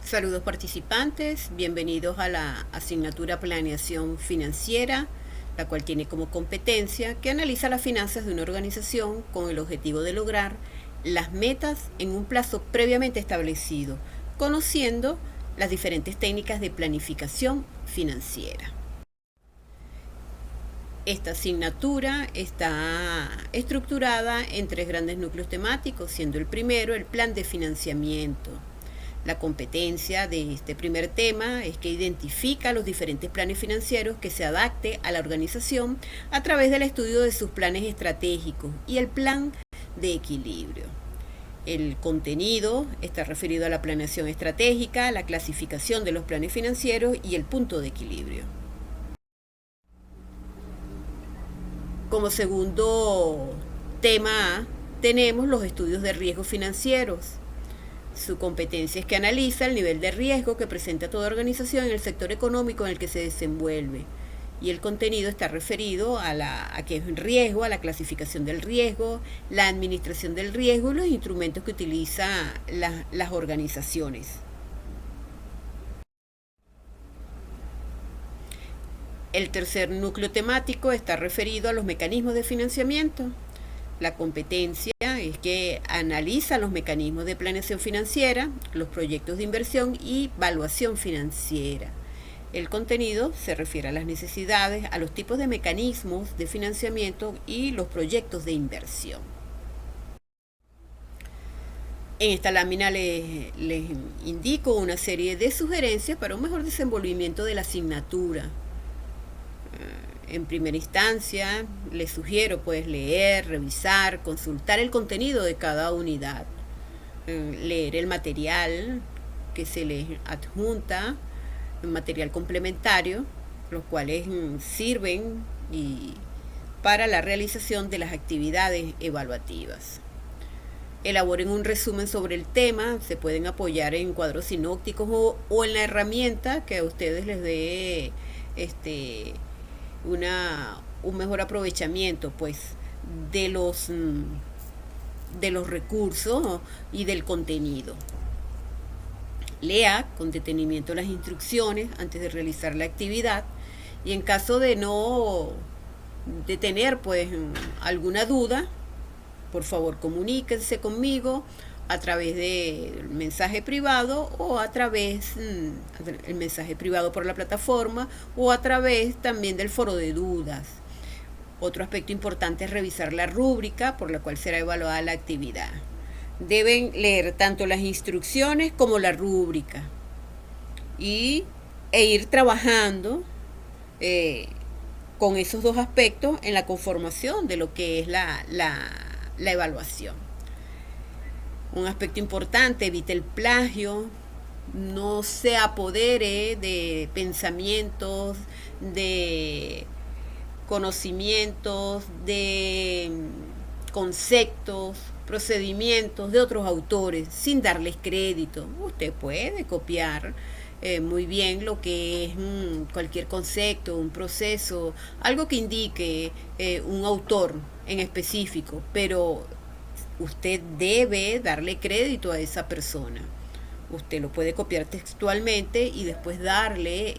Saludos participantes, bienvenidos a la asignatura Planeación Financiera, la cual tiene como competencia que analiza las finanzas de una organización con el objetivo de lograr las metas en un plazo previamente establecido, conociendo las diferentes técnicas de planificación financiera. Esta asignatura está estructurada en 3 grandes núcleos temáticos, siendo el primero el plan de financiamiento. La competencia de este primer tema es que identifica los diferentes planes financieros que se adapte a la organización a través del estudio de sus planes estratégicos y el plan de equilibrio. El contenido está referido a la planeación estratégica, la clasificación de los planes financieros y el punto de equilibrio. Como segundo tema tenemos los estudios de riesgos financieros. Su competencia es que analiza el nivel de riesgo que presenta toda organización en el sector económico en el que se desenvuelve. Y el contenido está referido a qué es un riesgo, a la clasificación del riesgo, la administración del riesgo y los instrumentos que utilizan las organizaciones. El tercer núcleo temático está referido a los mecanismos de financiamiento. La competencia es que analiza los mecanismos de planeación financiera, los proyectos de inversión y evaluación financiera. El contenido se refiere a las necesidades, a los tipos de mecanismos de financiamiento y los proyectos de inversión. En esta lámina les indico una serie de sugerencias para un mejor desenvolvimiento de la asignatura. En primera instancia, les sugiero leer, revisar, consultar el contenido de cada unidad, leer el material que se les adjunta, el material complementario, los cuales sirven para la realización de las actividades evaluativas. Elaboren un resumen sobre el tema, se pueden apoyar en cuadros sinópticos o en la herramienta que a ustedes les dé un mejor aprovechamiento de los recursos y del contenido. Lea con detenimiento las instrucciones antes de realizar la actividad y en caso de tener alguna duda, por favor comuníquense conmigo a través del mensaje privado o a través del mensaje privado por la plataforma o a través también del foro de dudas. Otro aspecto importante es revisar la rúbrica por la cual será evaluada la actividad. Deben leer tanto las instrucciones como la rúbrica e ir trabajando con esos dos aspectos en la conformación de lo que es la evaluación. Un aspecto importante, evite el plagio, no se apodere de pensamientos, de conocimientos, de conceptos, procedimientos de otros autores sin darles crédito. Usted puede copiar muy bien lo que es cualquier concepto, un proceso, algo que indique un autor en específico, pero usted debe darle crédito a esa persona. Usted lo puede copiar textualmente y después darle.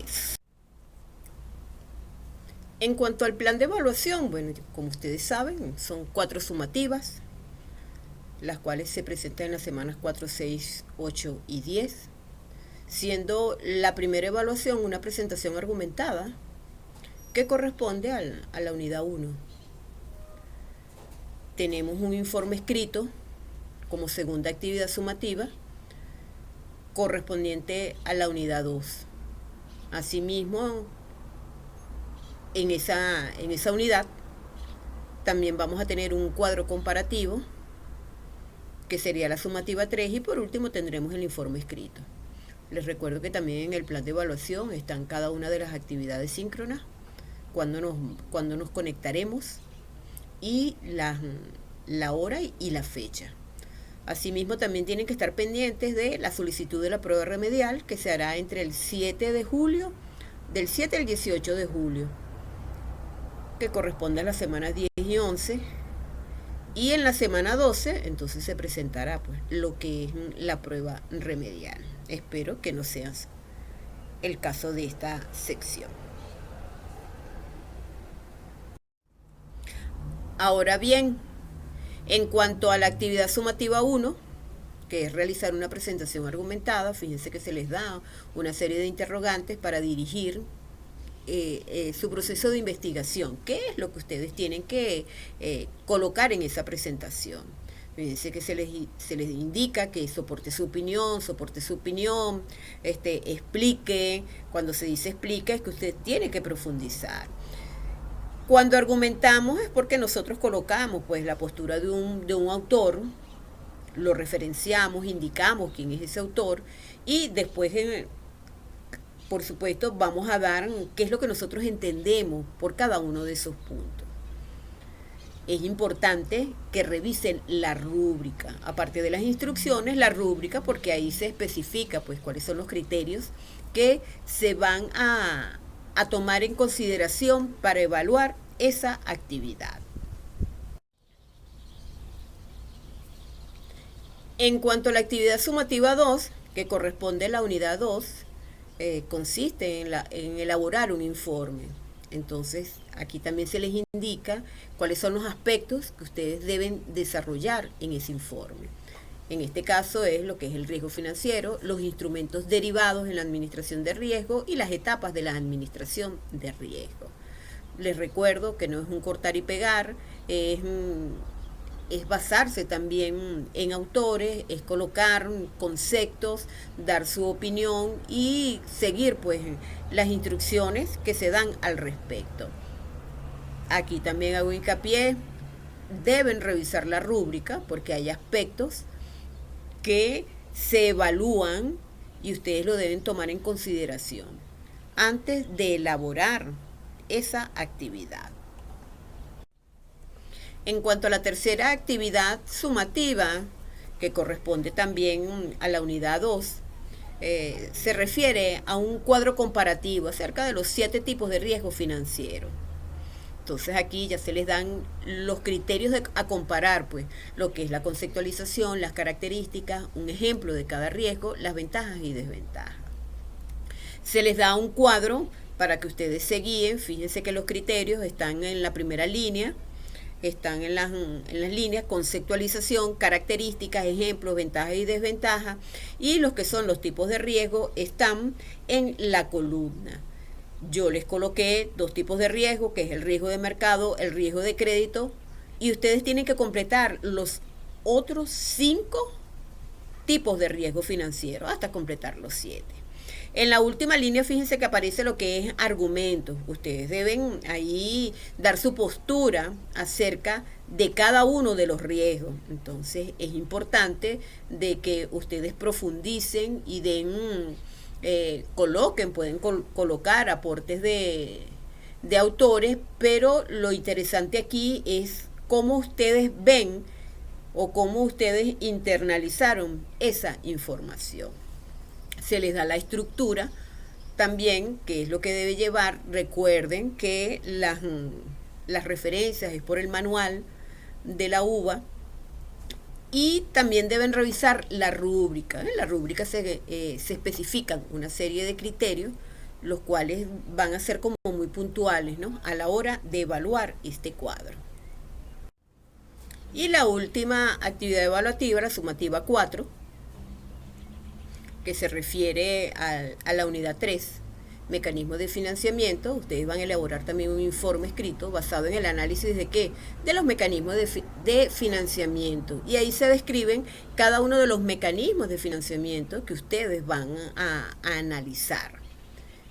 En cuanto al plan de evaluación, como ustedes saben, son 4 sumativas, las cuales se presentan en las semanas 4, 6, 8 y 10, siendo la primera evaluación una presentación argumentada que corresponde a la unidad 1. Tenemos un informe escrito como segunda actividad sumativa correspondiente a la unidad 2. Asimismo, en esa unidad también vamos a tener un cuadro comparativo que sería la sumativa 3 y por último tendremos el informe escrito. Les recuerdo que también en el plan de evaluación están cada una de las actividades síncronas, cuando nos conectaremos y la hora y la fecha. Asimismo, también tienen que estar pendientes de la solicitud de la prueba remedial que se hará entre el 7 de julio, del 7 al 18 de julio, que corresponde a las semanas 10 y 11. Y en la semana 12, entonces se presentará lo que es la prueba remedial. Espero que no sea el caso de esta sección. Ahora bien, en cuanto a la actividad sumativa 1, que es realizar una presentación argumentada, fíjense que se les da una serie de interrogantes para dirigir su proceso de investigación. ¿Qué es lo que ustedes tienen que colocar en esa presentación? Fíjense que se les indica que soporte su opinión, explique. Cuando se dice explica es que usted tiene que profundizar. Cuando argumentamos es porque nosotros colocamos pues la postura de un autor, lo referenciamos, indicamos quién es ese autor y después, por supuesto, vamos a dar qué es lo que nosotros entendemos por cada uno de esos puntos. Es importante que revisen la rúbrica, aparte de las instrucciones, la rúbrica, porque ahí se especifica pues cuáles son los criterios que se van a tomar en consideración para evaluar esa actividad. En cuanto a la actividad sumativa 2, que corresponde a la unidad 2, consiste en elaborar un informe. Entonces, aquí también se les indica cuáles son los aspectos que ustedes deben desarrollar en ese informe. En este caso es lo que es el riesgo financiero, los instrumentos derivados en la administración de riesgo y las etapas de la administración de riesgo. Les recuerdo que no es un cortar y pegar, es basarse también en autores, es colocar conceptos, dar su opinión y seguir pues las instrucciones que se dan al respecto. Aquí también hago hincapié, deben revisar la rúbrica porque hay aspectos que se evalúan y ustedes lo deben tomar en consideración antes de elaborar esa actividad. En cuanto a la tercera actividad sumativa, que corresponde también a la unidad 2, se refiere a un cuadro comparativo acerca de los 7 tipos de riesgo financiero. Entonces aquí ya se les dan los criterios a comparar, pues lo que es la conceptualización, las características, un ejemplo de cada riesgo, las ventajas y desventajas. Se les da un cuadro para que ustedes se guíen. Fíjense que los criterios están en la primera línea, están en las líneas conceptualización, características, ejemplos, ventajas y desventajas, y los que son los tipos de riesgo están en la columna. Yo les coloqué 2 tipos de riesgo, que es el riesgo de mercado, el riesgo de crédito, y ustedes tienen que completar los otros 5 tipos de riesgo financiero hasta completar los 7. En la última línea, fíjense que aparece lo que es argumentos. Ustedes deben ahí dar su postura acerca de cada uno de los riesgos. Entonces, es importante de que ustedes profundicen y den... pueden colocar aportes de autores, pero lo interesante aquí es cómo ustedes ven o cómo ustedes internalizaron esa información. Se les da la estructura también, que es lo que debe llevar. Recuerden que las referencias es por el manual de la UBA. Y también deben revisar la rúbrica. En la rúbrica se especifican una serie de criterios, los cuales van a ser como muy puntuales, ¿no?, a la hora de evaluar este cuadro. Y la última actividad evaluativa, la sumativa 4, que se refiere a la unidad 3, mecanismos de financiamiento. Ustedes van a elaborar también un informe escrito basado en el análisis de ¿qué? De los mecanismos de financiamiento. Y ahí se describen cada uno de los mecanismos de financiamiento que ustedes van a analizar.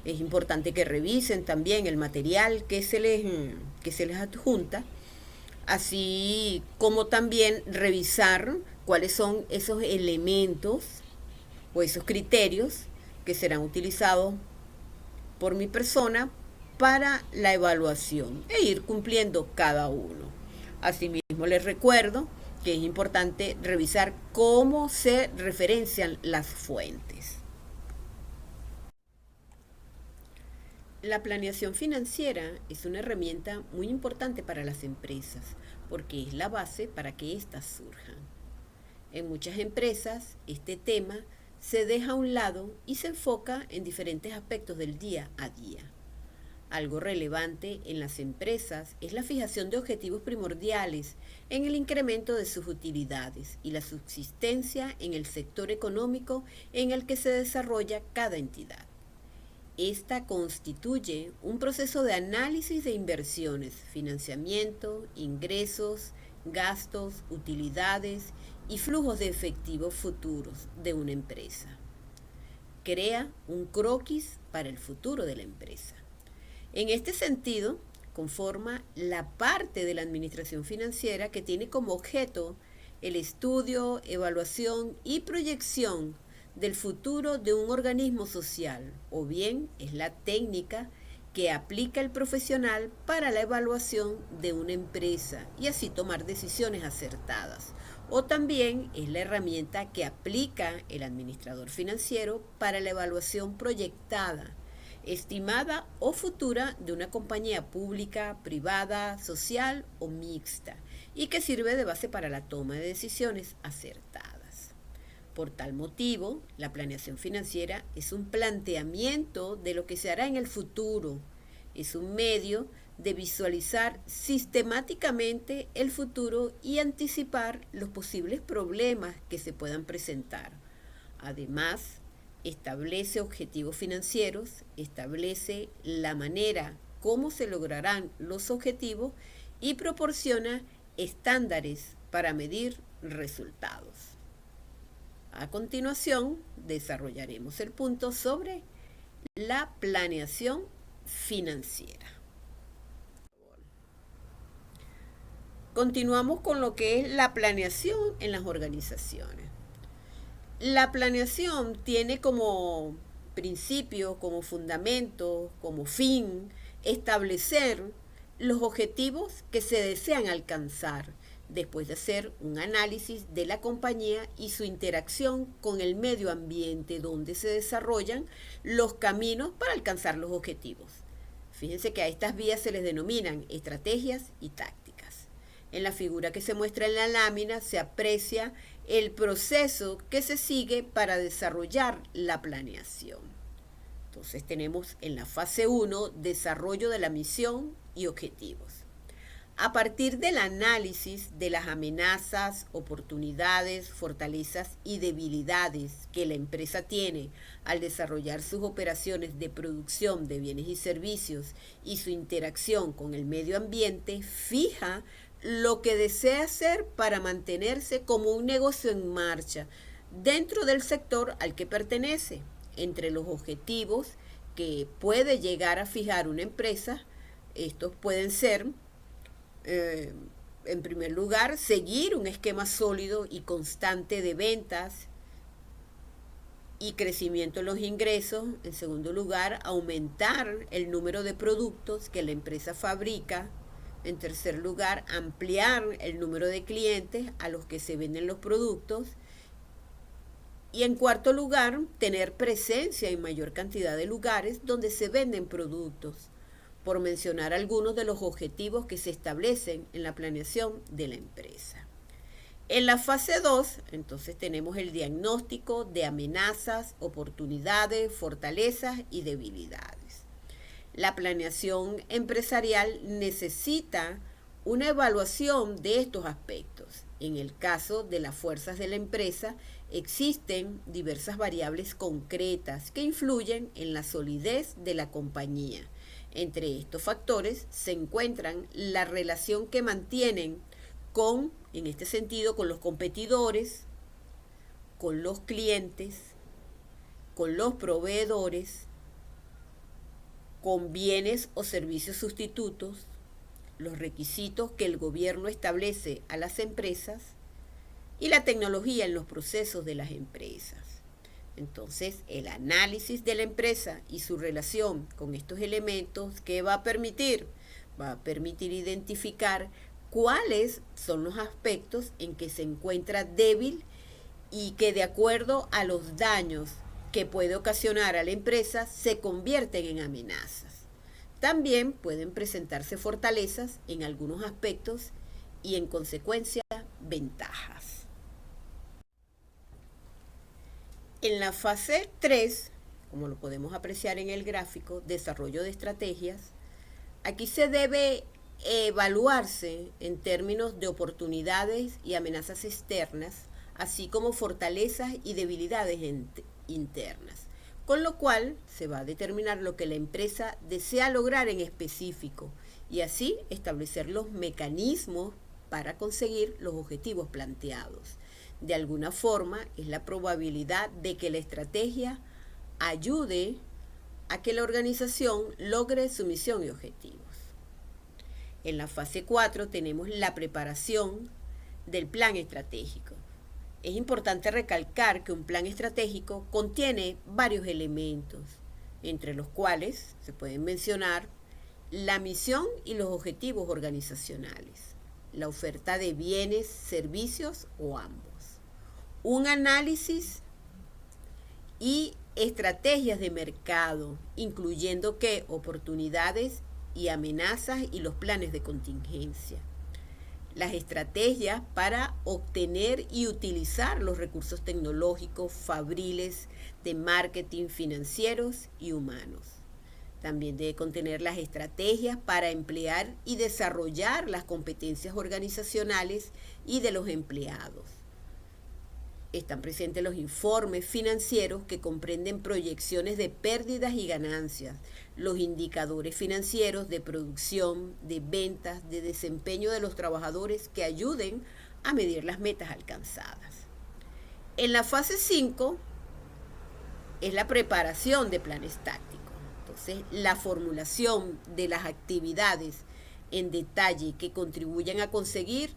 Es importante que revisen también el material que se les adjunta, así como también revisar cuáles son esos elementos o esos criterios que serán utilizados por mi persona para la evaluación e ir cumpliendo cada uno. Asimismo, les recuerdo que es importante revisar cómo se referencian las fuentes. La planeación financiera es una herramienta muy importante para las empresas porque es la base para que éstas surjan. En muchas empresas este tema se deja a un lado y se enfoca en diferentes aspectos del día a día. Algo relevante en las empresas es la fijación de objetivos primordiales en el incremento de sus utilidades y la subsistencia en el sector económico en el que se desarrolla cada entidad. Esta constituye un proceso de análisis de inversiones, financiamiento, ingresos, gastos, utilidades y flujos de efectivos futuros de una empresa. Crea un croquis para el futuro de la empresa. En este sentido, conforma la parte de la administración financiera que tiene como objeto el estudio, evaluación y proyección del futuro de un organismo social, o bien es la técnica que aplica el profesional para la evaluación de una empresa y así tomar decisiones acertadas, o también es la herramienta que aplica el administrador financiero para la evaluación proyectada, estimada o futura de una compañía pública, privada, social o mixta, y que sirve de base para la toma de decisiones acertadas. Por tal motivo, la planeación financiera es un planteamiento de lo que se hará en el futuro, es un medio de visualizar sistemáticamente el futuro y anticipar los posibles problemas que se puedan presentar. Además, establece objetivos financieros, establece la manera cómo se lograrán los objetivos y proporciona estándares para medir resultados. A continuación, desarrollaremos el punto sobre la planeación financiera. Continuamos con lo que es la planeación en las organizaciones. La planeación tiene como principio, como fundamento, como fin, establecer los objetivos que se desean alcanzar después de hacer un análisis de la compañía y su interacción con el medio ambiente donde se desarrollan los caminos para alcanzar los objetivos. Fíjense que a estas vías se les denominan estrategias y tácticas. En la figura que se muestra en la lámina se aprecia el proceso que se sigue para desarrollar la planeación. Entonces tenemos en la fase 1 desarrollo de la misión y objetivos. A partir del análisis de las amenazas, oportunidades, fortalezas y debilidades que la empresa tiene al desarrollar sus operaciones de producción de bienes y servicios y su interacción con el medio ambiente, fija lo que desea hacer para mantenerse como un negocio en marcha dentro del sector al que pertenece. Entre los objetivos que puede llegar a fijar una empresa, estos pueden ser en primer lugar, seguir un esquema sólido y constante de ventas y crecimiento en los ingresos. En segundo lugar, aumentar el número de productos que la empresa fabrica. En tercer lugar, ampliar el número de clientes a los que se venden los productos. Y en cuarto lugar, tener presencia en mayor cantidad de lugares donde se venden productos, por mencionar algunos de los objetivos que se establecen en la planeación de la empresa. En la fase 2, entonces tenemos el diagnóstico de amenazas, oportunidades, fortalezas y debilidades. La planeación empresarial necesita una evaluación de estos aspectos. En el caso de las fuerzas de la empresa, existen diversas variables concretas que influyen en la solidez de la compañía. Entre estos factores se encuentran la relación que mantienen en este sentido, con los competidores, con los clientes, con los proveedores, con bienes o servicios sustitutos, los requisitos que el gobierno establece a las empresas y la tecnología en los procesos de las empresas. Entonces, el análisis de la empresa y su relación con estos elementos, ¿qué va a permitir? Va a permitir identificar cuáles son los aspectos en que se encuentra débil y que, de acuerdo a los daños que puede ocasionar a la empresa, se convierten en amenazas. También pueden presentarse fortalezas en algunos aspectos y, en consecuencia, ventajas. En la fase 3, como lo podemos apreciar en el gráfico, desarrollo de estrategias, aquí se debe evaluarse en términos de oportunidades y amenazas externas, así como fortalezas y debilidades internas, con lo cual se va a determinar lo que la empresa desea lograr en específico y así establecer los mecanismos para conseguir los objetivos planteados. De alguna forma, es la probabilidad de que la estrategia ayude a que la organización logre su misión y objetivos. En la fase 4 tenemos la preparación del plan estratégico. Es importante recalcar que un plan estratégico contiene varios elementos, entre los cuales se pueden mencionar la misión y los objetivos organizacionales, la oferta de bienes, servicios o ambos, un análisis y estrategias de mercado, incluyendo qué oportunidades y amenazas y los planes de contingencia, las estrategias para obtener y utilizar los recursos tecnológicos, fabriles, de marketing, financieros y humanos. También debe contener las estrategias para emplear y desarrollar las competencias organizacionales y de los empleados. Están presentes los informes financieros que comprenden proyecciones de pérdidas y ganancias, los indicadores financieros de producción, de ventas, de desempeño de los trabajadores que ayuden a medir las metas alcanzadas. En la fase 5 es la preparación de planes tácticos. Entonces, la formulación de las actividades en detalle que contribuyan a conseguir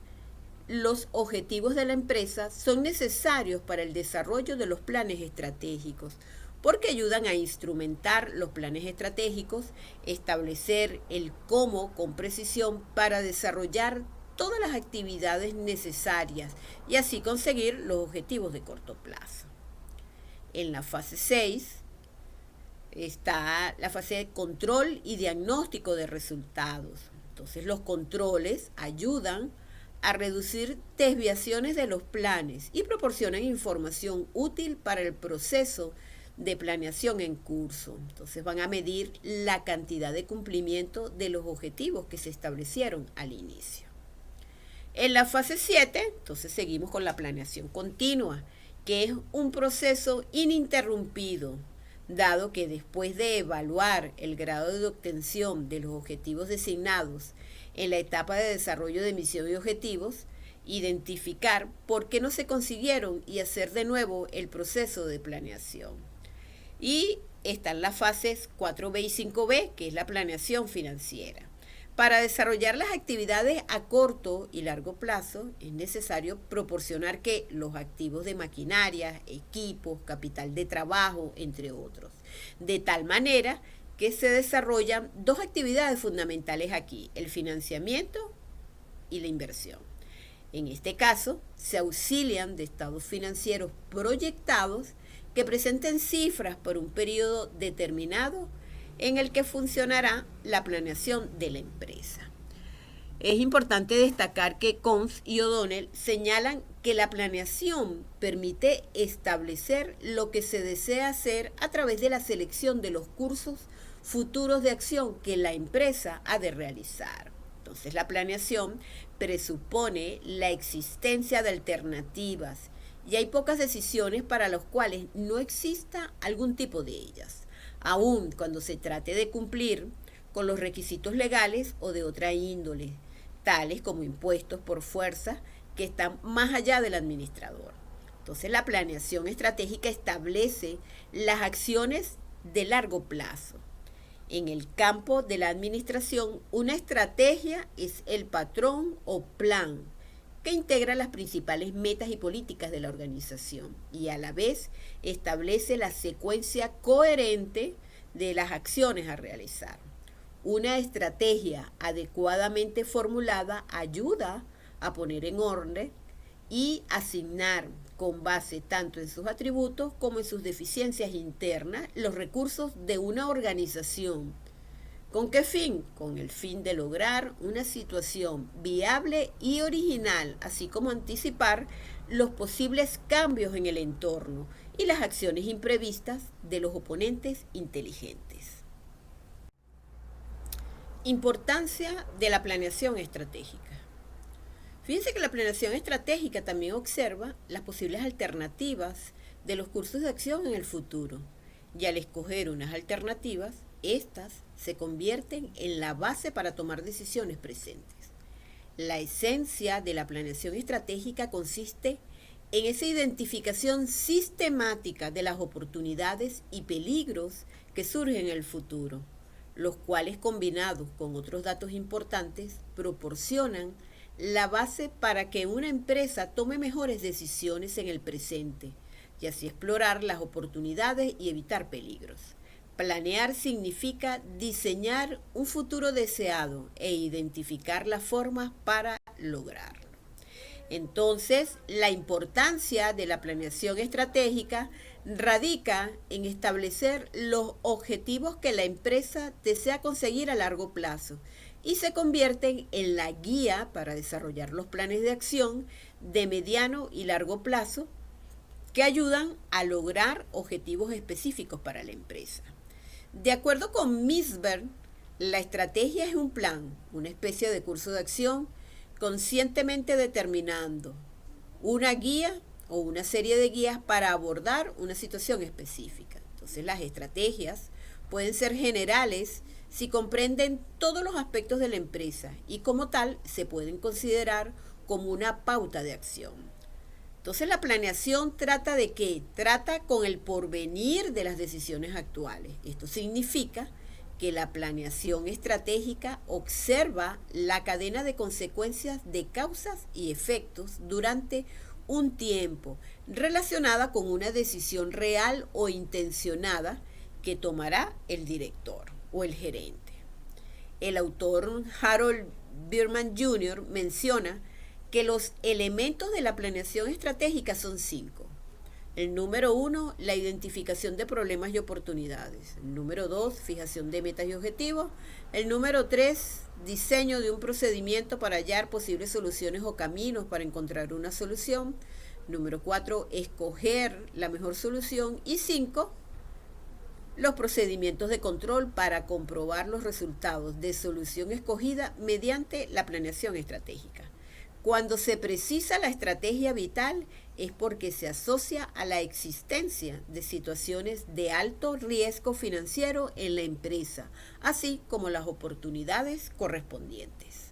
los objetivos de la empresa son necesarios para el desarrollo de los planes estratégicos, porque ayudan a instrumentar los planes estratégicos, establecer el cómo con precisión para desarrollar todas las actividades necesarias y así conseguir los objetivos de corto plazo. En la fase 6 está la fase de control y diagnóstico de resultados. Entonces, los controles ayudan a reducir desviaciones de los planes y proporcionan información útil para el proceso de planeación en curso. Entonces van a medir la cantidad de cumplimiento de los objetivos que se establecieron al inicio. En la fase 7, entonces seguimos con la planeación continua, que es un proceso ininterrumpido, dado que después de evaluar el grado de obtención de los objetivos designados en la etapa de desarrollo de misión y objetivos, identificar por qué no se consiguieron y hacer de nuevo el proceso de planeación. Y están las fases 4B y 5B, que es la planeación financiera. Para desarrollar las actividades a corto y largo plazo es necesario proporcionar que los activos de maquinaria, equipos, capital de trabajo, entre otros, de tal manera que se desarrollan dos actividades fundamentales aquí, el financiamiento y la inversión. En este caso, se auxilian de estados financieros proyectados que presenten cifras por un periodo determinado en el que funcionará la planeación de la empresa. Es importante destacar que Cons y O'Donnell señalan que la planeación permite establecer lo que se desea hacer a través de la selección de los cursos futuros de acción que la empresa ha de realizar. Entonces, la planeación presupone la existencia de alternativas y hay pocas decisiones para las cuales no exista algún tipo de ellas, aun cuando se trate de cumplir con los requisitos legales o de otra índole, tales como impuestos por fuerza que están más allá del administrador. Entonces, la planeación estratégica establece las acciones de largo plazo. En el campo de la administración, una estrategia es el patrón o plan que integra las principales metas y políticas de la organización y a la vez establece la secuencia coherente de las acciones a realizar. Una estrategia adecuadamente formulada ayuda a poner en orden y asignar con base tanto en sus atributos como en sus deficiencias internas los recursos de una organización. ¿Con qué fin? Con el fin de lograr una situación viable y original, así como anticipar los posibles cambios en el entorno y las acciones imprevistas de los oponentes inteligentes. Importancia de la planeación estratégica. Fíjense que la planeación estratégica también observa las posibles alternativas de los cursos de acción en el futuro, y al escoger unas alternativas, estas se convierten en la base para tomar decisiones presentes. La esencia de la planeación estratégica consiste en esa identificación sistemática de las oportunidades y peligros que surgen en el futuro, los cuales combinados con otros datos importantes proporcionan la base para que una empresa tome mejores decisiones en el presente y así explorar las oportunidades y evitar peligros. Planear significa diseñar un futuro deseado e identificar las formas para lograrlo. Entonces, la importancia de la planeación estratégica radica en establecer los objetivos que la empresa desea conseguir a largo plazo y se convierten en la guía para desarrollar los planes de acción de mediano y largo plazo que ayudan a lograr objetivos específicos para la empresa. De acuerdo con Misberg, la estrategia es un plan, una especie de curso de acción conscientemente determinando una guía o una serie de guías para abordar una situación específica. Entonces, las estrategias pueden ser generales si comprenden todos los aspectos de la empresa y como tal se pueden considerar como una pauta de acción. Entonces, la planeación trata de qué? Trata con el porvenir de las decisiones actuales. Esto significa que la planeación estratégica observa la cadena de consecuencias de causas y efectos durante un tiempo relacionada con una decisión real o intencionada que tomará el director o el gerente. El autor Harold Birman Jr. menciona que los elementos de la planeación estratégica son 5. El número 1, la identificación de problemas y oportunidades. El número 2, fijación de metas y objetivos. El número 3, diseño de un procedimiento para hallar posibles soluciones o caminos para encontrar una solución. Número 4, escoger la mejor solución. Y 5, los procedimientos de control para comprobar los resultados de solución escogida mediante la planeación estratégica. Cuando se precisa la estrategia vital es porque se asocia a la existencia de situaciones de alto riesgo financiero en la empresa, así como las oportunidades correspondientes.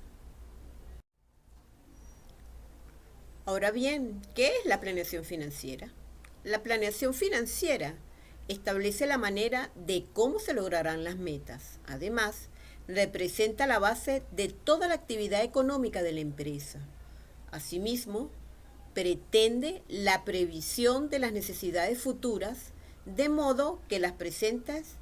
Ahora bien, ¿qué es la planeación financiera? La planeación financiera establece la manera de cómo se lograrán las metas. Además, representa la base de toda la actividad económica de la empresa. Asimismo, pretende la previsión de las necesidades futuras de modo que las presentes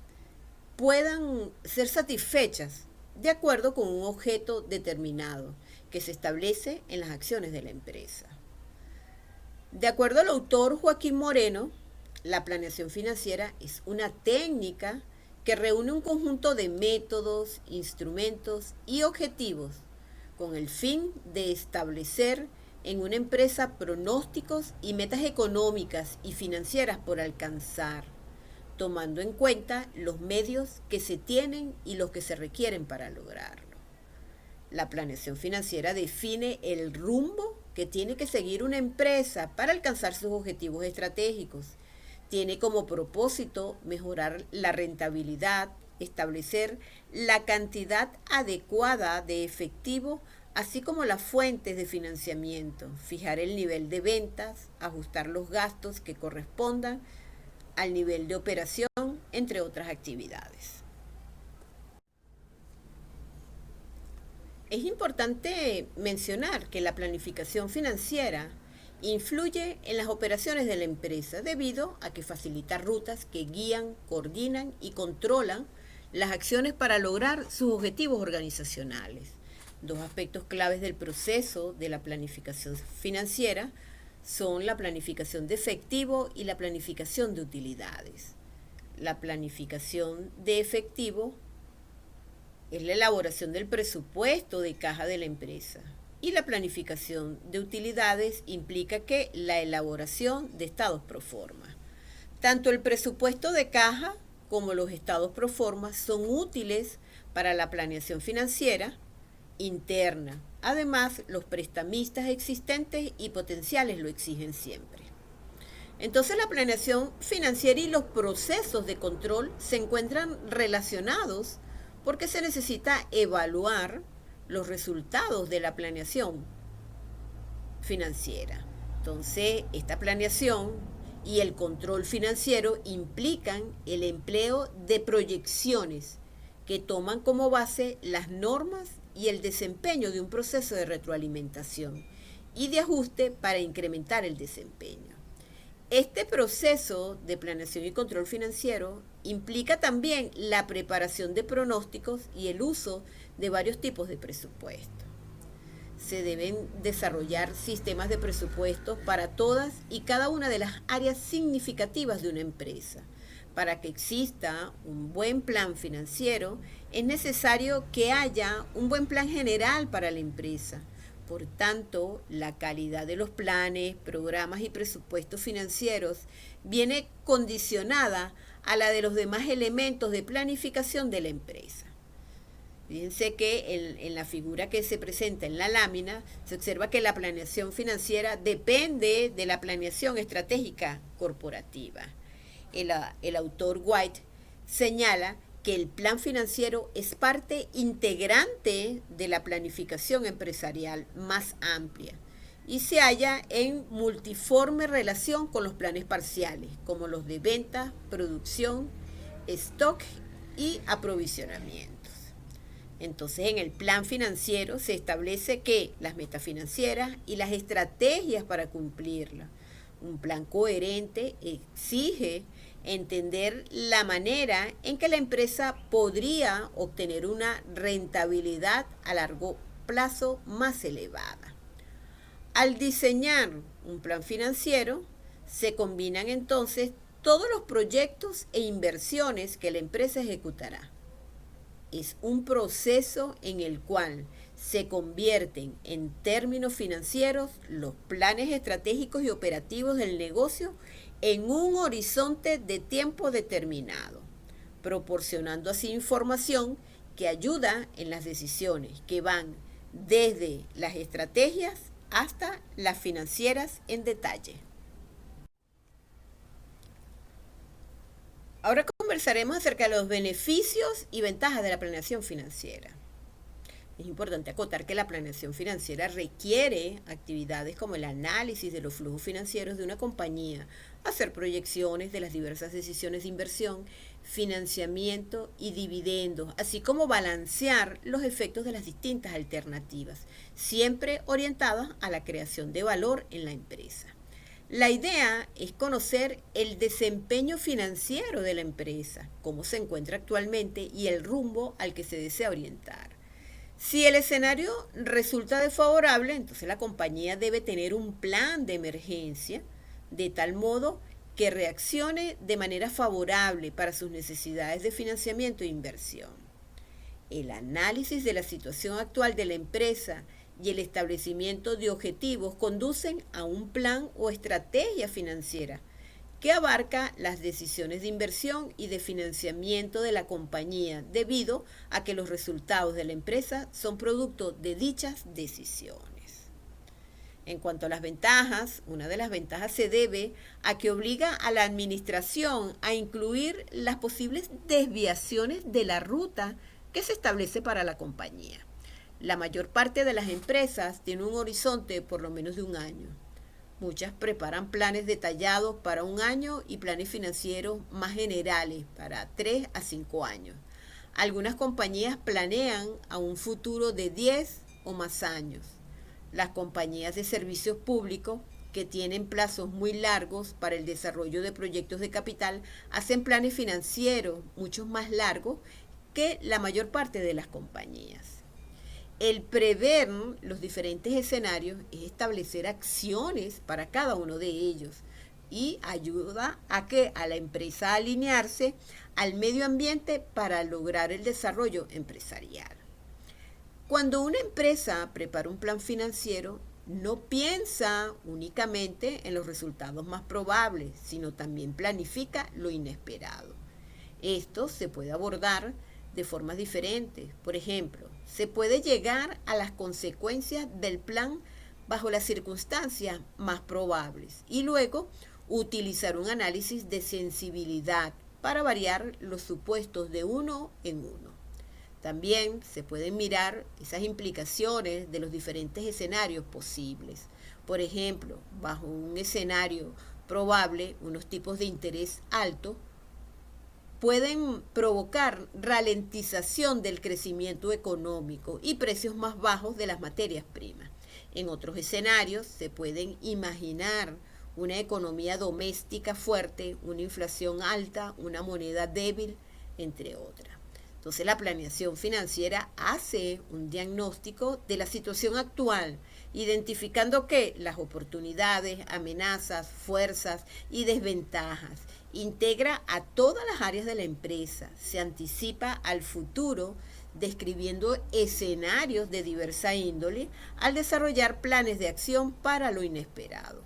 puedan ser satisfechas de acuerdo con un objeto determinado que se establece en las acciones de la empresa. De acuerdo al autor Joaquín Moreno, la planeación financiera es una técnica que reúne un conjunto de métodos, instrumentos y objetivos con el fin de establecer en una empresa pronósticos y metas económicas y financieras por alcanzar, tomando en cuenta los medios que se tienen y los que se requieren para lograrlo. La planeación financiera define el rumbo que tiene que seguir una empresa para alcanzar sus objetivos estratégicos. Tiene como propósito mejorar la rentabilidad, establecer la cantidad adecuada de efectivo, así como las fuentes de financiamiento, fijar el nivel de ventas, ajustar los gastos que correspondan al nivel de operación, entre otras actividades. Es importante mencionar que la planificación financiera influye en las operaciones de la empresa debido a que facilita rutas que guían, coordinan y controlan las acciones para lograr sus objetivos organizacionales. Dos aspectos claves del proceso de la planificación financiera son la planificación de efectivo y la planificación de utilidades. La planificación de efectivo es la elaboración del presupuesto de caja de la empresa. Y la planificación de utilidades implica que la elaboración de estados pro forma. Tanto el presupuesto de caja como los estados pro forma son útiles para la planeación financiera interna. Además, los prestamistas existentes y potenciales lo exigen siempre. Entonces, la planeación financiera y los procesos de control se encuentran relacionados porque se necesita evaluar los resultados de la planeación financiera. Entonces, esta planeación y el control financiero implican el empleo de proyecciones que toman como base las normas y el desempeño de un proceso de retroalimentación y de ajuste para incrementar el desempeño. Este proceso de planeación y control financiero implica también la preparación de pronósticos y el uso de varios tipos de presupuestos. Se deben desarrollar sistemas de presupuestos para todas y cada una de las áreas significativas de una empresa. Para que exista un buen plan financiero, es necesario que haya un buen plan general para la empresa. Por tanto, la calidad de los planes, programas y presupuestos financieros viene condicionada a la de los demás elementos de planificación de la empresa. Fíjense que en la figura que se presenta en la lámina se observa que la planeación financiera depende de la planeación estratégica corporativa. El autor White señala que el plan financiero es parte integrante de la planificación empresarial más amplia y se halla en multiforme relación con los planes parciales, como los de venta, producción, stock y aprovisionamientos. Entonces, en el plan financiero se establece que las metas financieras y las estrategias para cumplirlas. Un plan coherente exige entender la manera en que la empresa podría obtener una rentabilidad a largo plazo más elevada. Al diseñar un plan financiero, se combinan entonces todos los proyectos e inversiones que la empresa ejecutará. Es un proceso en el cual se convierten en términos financieros los planes estratégicos y operativos del negocio en un horizonte de tiempo determinado, proporcionando así información que ayuda en las decisiones que van desde las estrategias hasta las financieras en detalle. Ahora conversaremos acerca de los beneficios y ventajas de la planeación financiera. Es importante acotar que la planeación financiera requiere actividades como el análisis de los flujos financieros de una compañía, hacer proyecciones de las diversas decisiones de inversión, financiamiento y dividendos, así como balancear los efectos de las distintas alternativas, siempre orientadas a la creación de valor en la empresa. La idea es conocer el desempeño financiero de la empresa, cómo se encuentra actualmente y el rumbo al que se desea orientar. Si el escenario resulta desfavorable, entonces la compañía debe tener un plan de emergencia de tal modo que reaccione de manera favorable para sus necesidades de financiamiento e inversión. El análisis de la situación actual de la empresa y el establecimiento de objetivos conducen a un plan o estrategia financiera que abarca las decisiones de inversión y de financiamiento de la compañía debido a que los resultados de la empresa son producto de dichas decisiones. En cuanto a las ventajas, una de las ventajas se debe a que obliga a la administración a incluir las posibles desviaciones de la ruta que se establece para la compañía. La mayor parte de las empresas tiene un horizonte de por lo menos de un año. Muchas preparan planes detallados para un año y planes financieros más generales para 3 a 5 años. Algunas compañías planean a un futuro de 10 o más años. Las compañías de servicios públicos que tienen plazos muy largos para el desarrollo de proyectos de capital hacen planes financieros mucho más largos que la mayor parte de las compañías. El prever los diferentes escenarios es establecer acciones para cada uno de ellos y ayuda a la empresa a alinearse al medio ambiente para lograr el desarrollo empresarial. Cuando una empresa prepara un plan financiero, no piensa únicamente en los resultados más probables, sino también planifica lo inesperado. Esto se puede abordar de formas diferentes. Por ejemplo, se puede llegar a las consecuencias del plan bajo las circunstancias más probables y luego utilizar un análisis de sensibilidad para variar los supuestos de uno en uno. También se pueden mirar esas implicaciones de los diferentes escenarios posibles. Por ejemplo, bajo un escenario probable, unos tipos de interés alto pueden provocar ralentización del crecimiento económico y precios más bajos de las materias primas. En otros escenarios se pueden imaginar una economía doméstica fuerte, una inflación alta, una moneda débil, entre otras. Entonces la planeación financiera hace un diagnóstico de la situación actual, identificando que las oportunidades, amenazas, fuerzas y desventajas. Integra a todas las áreas de la empresa, se anticipa al futuro, describiendo escenarios de diversa índole al desarrollar planes de acción para lo inesperado.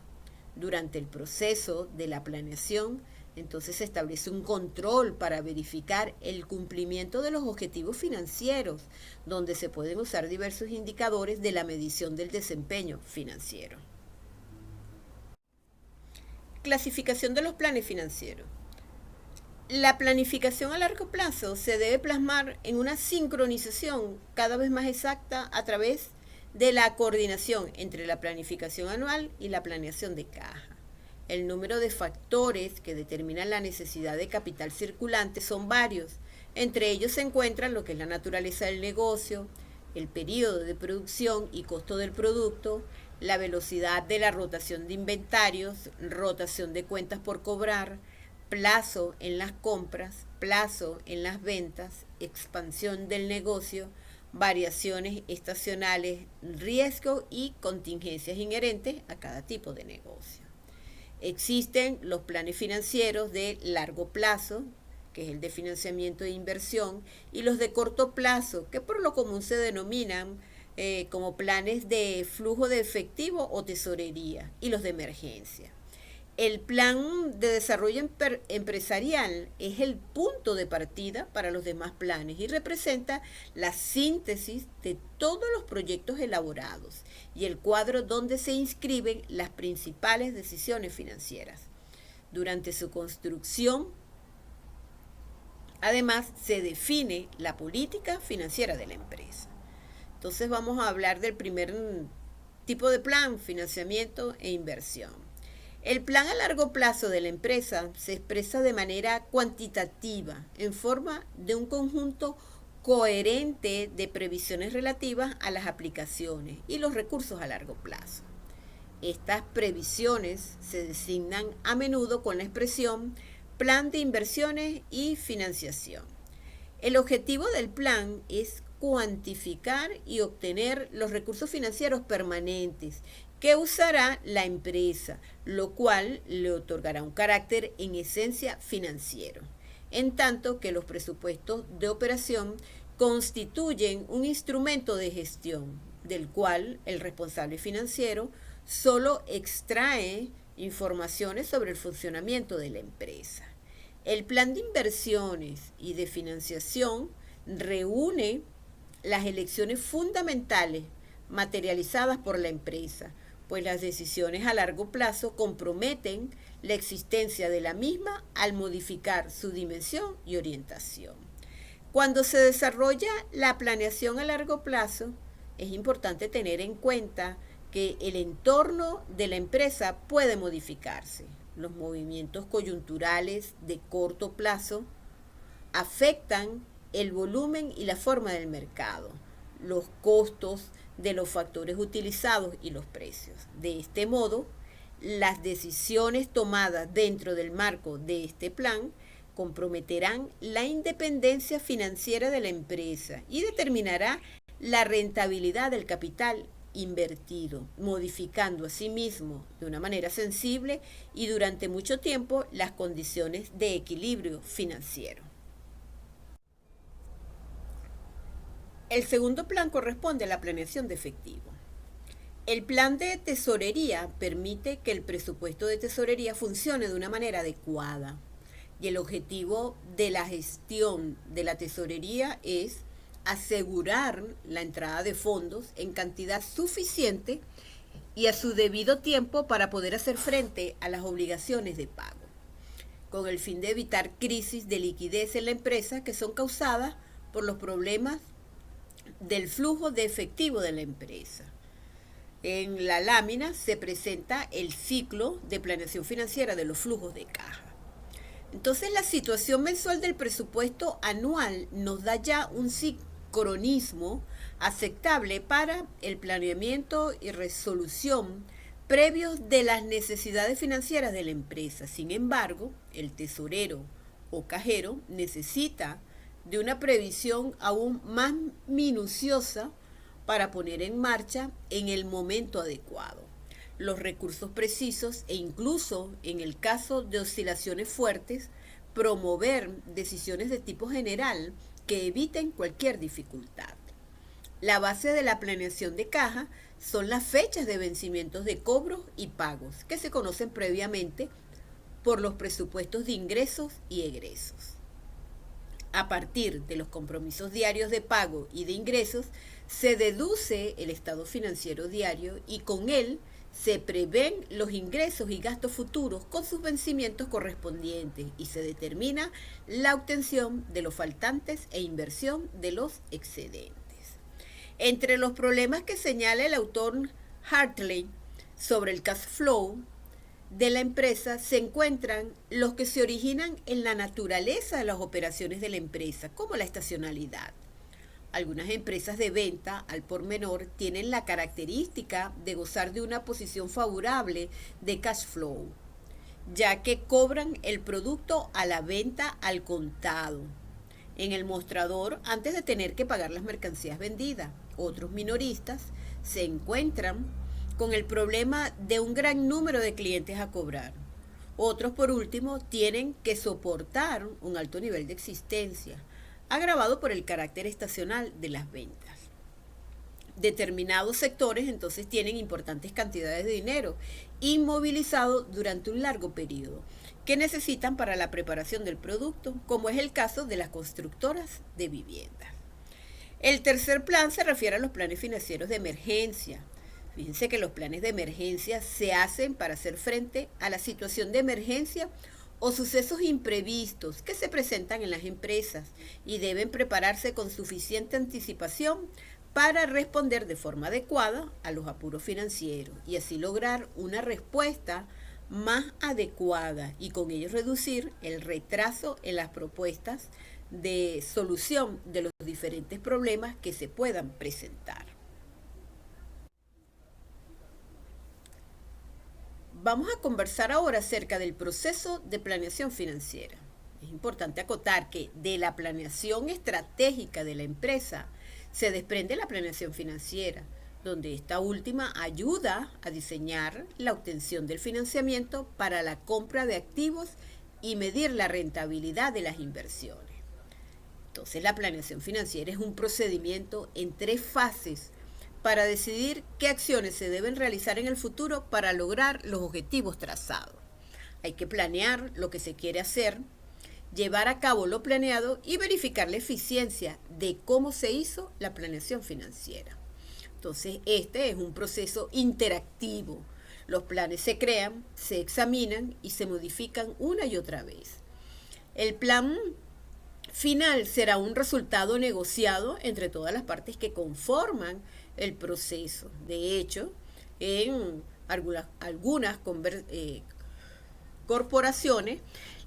Durante el proceso de la planeación, entonces se establece un control para verificar el cumplimiento de los objetivos financieros, donde se pueden usar diversos indicadores de la medición del desempeño financiero. Clasificación de los planes financieros. La planificación a largo plazo se debe plasmar en una sincronización cada vez más exacta a través de la coordinación entre la planificación anual y la planeación de caja. El número de factores que determinan la necesidad de capital circulante son varios. Entre ellos se encuentran lo que es la naturaleza del negocio, el periodo de producción y costo del producto, la velocidad de la rotación de inventarios, rotación de cuentas por cobrar, plazo en las compras, plazo en las ventas, expansión del negocio, variaciones estacionales, riesgo y contingencias inherentes a cada tipo de negocio. Existen los planes financieros de largo plazo, que es el de financiamiento de inversión, y los de corto plazo, que por lo común se denominan como planes de flujo de efectivo o tesorería, y los de emergencia. El plan de desarrollo empresarial es el punto de partida para los demás planes y representa la síntesis de todos los proyectos elaborados y el cuadro donde se inscriben las principales decisiones financieras. Durante su construcción, además, se define la política financiera de la empresa. Entonces vamos a hablar del primer tipo de plan, financiamiento e inversión. El plan a largo plazo de la empresa se expresa de manera cuantitativa, en forma de un conjunto coherente de previsiones relativas a las aplicaciones y los recursos a largo plazo. Estas previsiones se designan a menudo con la expresión plan de inversiones y financiación. El objetivo del plan es cuantificar y obtener los recursos financieros permanentes que usará la empresa, lo cual le otorgará un carácter en esencia financiero, en tanto que los presupuestos de operación constituyen un instrumento de gestión, del cual el responsable financiero solo extrae informaciones sobre el funcionamiento de la empresa. El plan de inversiones y de financiación reúne las elecciones fundamentales materializadas por la empresa, pues las decisiones a largo plazo comprometen la existencia de la misma al modificar su dimensión y orientación. Cuando se desarrolla la planeación a largo plazo, es importante tener en cuenta que el entorno de la empresa puede modificarse. Los movimientos coyunturales de corto plazo afectan el volumen y la forma del mercado, los costos de los factores utilizados y los precios. De este modo, las decisiones tomadas dentro del marco de este plan comprometerán la independencia financiera de la empresa y determinará la rentabilidad del capital invertido, modificando asimismo de una manera sensible y durante mucho tiempo las condiciones de equilibrio financiero. El segundo plan corresponde a la planeación de efectivo. El plan de tesorería permite que el presupuesto de tesorería funcione de una manera adecuada. Y el objetivo de la gestión de la tesorería es asegurar la entrada de fondos en cantidad suficiente y a su debido tiempo para poder hacer frente a las obligaciones de pago, con el fin de evitar crisis de liquidez en la empresa que son causadas por los problemas del flujo de efectivo de la empresa. En la lámina se presenta el ciclo de planeación financiera de los flujos de caja. Entonces la situación mensual del presupuesto anual nos da ya un sincronismo aceptable para el planeamiento y resolución previos de las necesidades financieras de la empresa. Sin embargo, el tesorero o cajero necesita de una previsión aún más minuciosa para poner en marcha en el momento adecuado los recursos precisos e incluso, en el caso de oscilaciones fuertes, promover decisiones de tipo general que eviten cualquier dificultad. La base de la planeación de caja son las fechas de vencimientos de cobros y pagos, que se conocen previamente por los presupuestos de ingresos y egresos. A partir de los compromisos diarios de pago y de ingresos, se deduce el estado financiero diario y con él se prevén los ingresos y gastos futuros con sus vencimientos correspondientes y se determina la obtención de los faltantes e inversión de los excedentes. Entre los problemas que señala el autor Hartley sobre el cash flow de la empresa se encuentran los que se originan en la naturaleza de las operaciones de la empresa, como la estacionalidad. Algunas empresas de venta al por menor tienen la característica de gozar de una posición favorable de cash flow, ya que cobran el producto a la venta al contado en el mostrador antes de tener que pagar las mercancías vendidas. Otros minoristas se encuentran con el problema de un gran número de clientes a cobrar. Otros, por último, tienen que soportar un alto nivel de existencia, agravado por el carácter estacional de las ventas. Determinados sectores entonces tienen importantes cantidades de dinero inmovilizado durante un largo periodo que necesitan para la preparación del producto, como es el caso de las constructoras de viviendas. El tercer plan se refiere a los planes financieros de emergencia. Fíjense que los planes de emergencia se hacen para hacer frente a la situación de emergencia o sucesos imprevistos que se presentan en las empresas y deben prepararse con suficiente anticipación para responder de forma adecuada a los apuros financieros y así lograr una respuesta más adecuada y con ello reducir el retraso en las propuestas de solución de los diferentes problemas que se puedan presentar. Vamos a conversar ahora acerca del proceso de planeación financiera. Es importante acotar que de la planeación estratégica de la empresa se desprende la planeación financiera, donde esta última ayuda a diseñar la obtención del financiamiento para la compra de activos y medir la rentabilidad de las inversiones. Entonces, la planeación financiera es un procedimiento en 3 fases para decidir qué acciones se deben realizar en el futuro para lograr los objetivos trazados. Hay que planear lo que se quiere hacer, llevar a cabo lo planeado y verificar la eficiencia de cómo se hizo la planeación financiera. Entonces, este es un proceso interactivo. Los planes se crean, se examinan y se modifican una y otra vez. El plan final será un resultado negociado entre todas las partes que conforman el proceso. De hecho, en algunas corporaciones,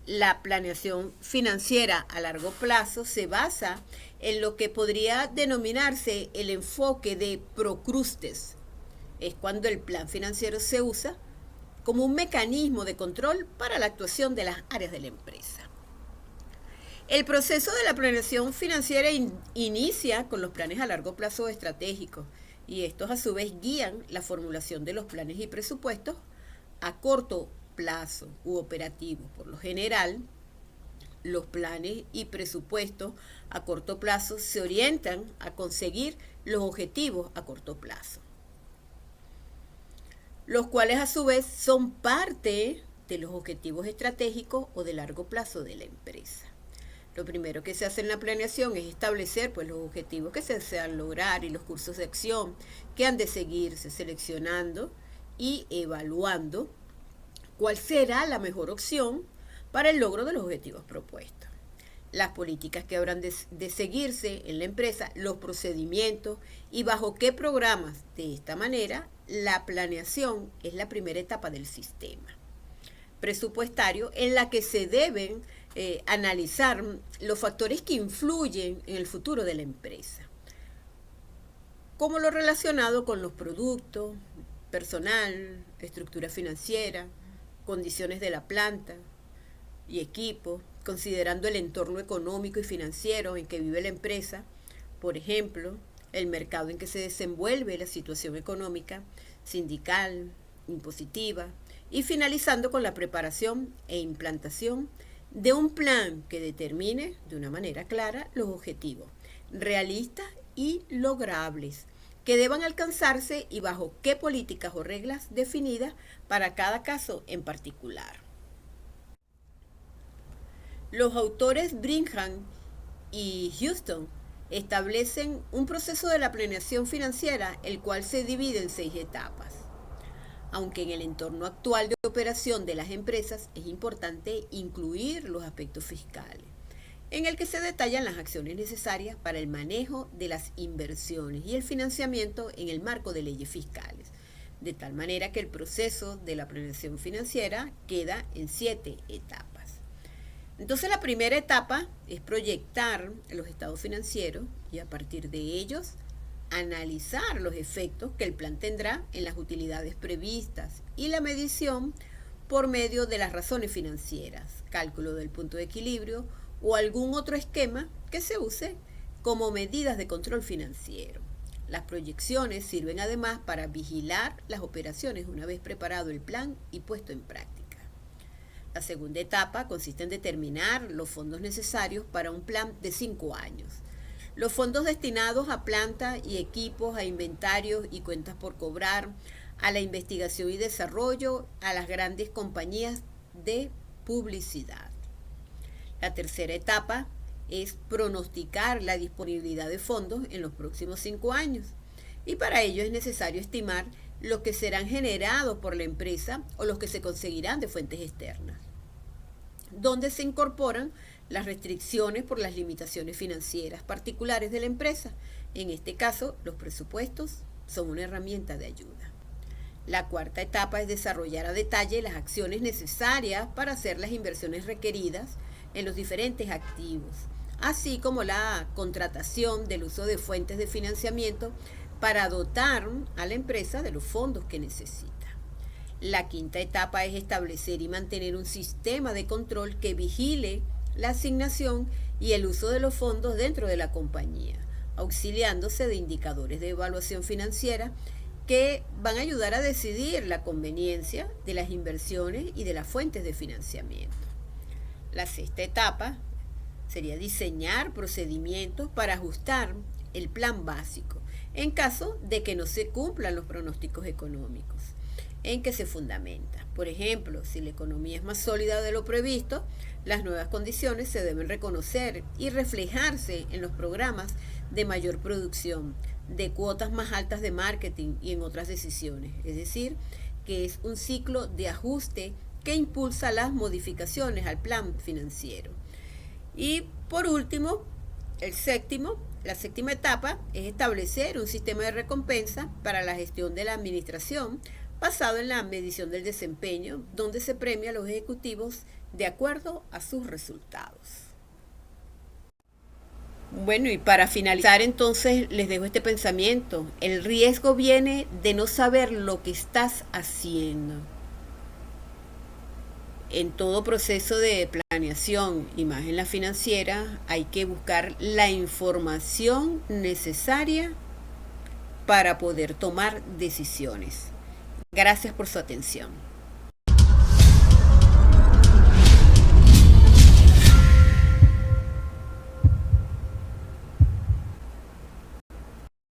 la planeación financiera a largo plazo se basa en lo que podría denominarse el enfoque de Procrustes. Es cuando el plan financiero se usa como un mecanismo de control para la actuación de las áreas de la empresa. El proceso de la planeación financiera inicia con los planes a largo plazo estratégicos y estos a su vez guían la formulación de los planes y presupuestos a corto plazo u operativos. Por lo general, los planes y presupuestos a corto plazo se orientan a conseguir los objetivos a corto plazo. los cuales a su vez son parte de los objetivos estratégicos o de largo plazo de la empresa. Lo primero que se hace en la planeación es establecer pues, los objetivos que se desean lograr y los cursos de acción que han de seguirse, seleccionando y evaluando cuál será la mejor opción para el logro de los objetivos propuestos. Las políticas que habrán de seguirse en la empresa, los procedimientos y bajo qué programas. De esta manera, la planeación es la primera etapa del sistema presupuestario en la que se deben analizar los factores que influyen en el futuro de la empresa, como lo relacionado con los productos, personal, estructura financiera, condiciones de la planta y equipo, considerando el entorno económico y financiero en que vive la empresa, por ejemplo, el mercado en que se desenvuelve la situación económica, sindical, impositiva, y finalizando con la preparación e implantación de un plan que determine de una manera clara los objetivos realistas y logrables que deban alcanzarse y bajo qué políticas o reglas definidas para cada caso en particular. Los autores Brigham y Houston establecen un proceso de la planeación financiera, el cual se divide en 6 etapas. Aunque en el entorno actual de operación de las empresas es importante incluir los aspectos fiscales, en el que se detallan las acciones necesarias para el manejo de las inversiones y el financiamiento en el marco de leyes fiscales, de tal manera que el proceso de la planeación financiera queda en 7 etapas. Entonces la primera etapa es proyectar los estados financieros y a partir de ellos analizar los efectos que el plan tendrá en las utilidades previstas y la medición por medio de las razones financieras, cálculo del punto de equilibrio o algún otro esquema que se use como medidas de control financiero. Las proyecciones sirven además para vigilar las operaciones una vez preparado el plan y puesto en práctica. La segunda etapa consiste en determinar los fondos necesarios para un plan de 5 años. Los fondos destinados a planta y equipos, a inventarios y cuentas por cobrar, a la investigación y desarrollo, a las grandes compañías de publicidad. La tercera etapa es pronosticar la disponibilidad de fondos en los próximos 5 años. Y para ello es necesario estimar los que serán generados por la empresa o los que se conseguirán de fuentes externas, donde se incorporan las restricciones por las limitaciones financieras particulares de la empresa. En este caso, los presupuestos son una herramienta de ayuda. La cuarta etapa es desarrollar a detalle las acciones necesarias para hacer las inversiones requeridas en los diferentes activos, así como la contratación del uso de fuentes de financiamiento para dotar a la empresa de los fondos que necesita. La quinta etapa es establecer y mantener un sistema de control que vigile la asignación y el uso de los fondos dentro de la compañía, auxiliándose de indicadores de evaluación financiera que van a ayudar a decidir la conveniencia de las inversiones y de las fuentes de financiamiento. La sexta etapa sería diseñar procedimientos para ajustar el plan básico en caso de que no se cumplan los pronósticos económicos en que se fundamenta. Por ejemplo, si la economía es más sólida de lo previsto, las nuevas condiciones se deben reconocer y reflejarse en los programas de mayor producción, de cuotas más altas de marketing y en otras decisiones. Es decir, que es un ciclo de ajuste que impulsa las modificaciones al plan financiero. Y por último, la séptima etapa es establecer un sistema de recompensa para la gestión de la administración basado en la medición del desempeño, donde se premia a los ejecutivos de acuerdo a sus resultados. Bueno, y para finalizar entonces les dejo este pensamiento. El riesgo viene de no saber lo que estás haciendo. En todo proceso de planeación y más en la financiera hay que buscar la información necesaria para poder tomar decisiones. Gracias por su atención.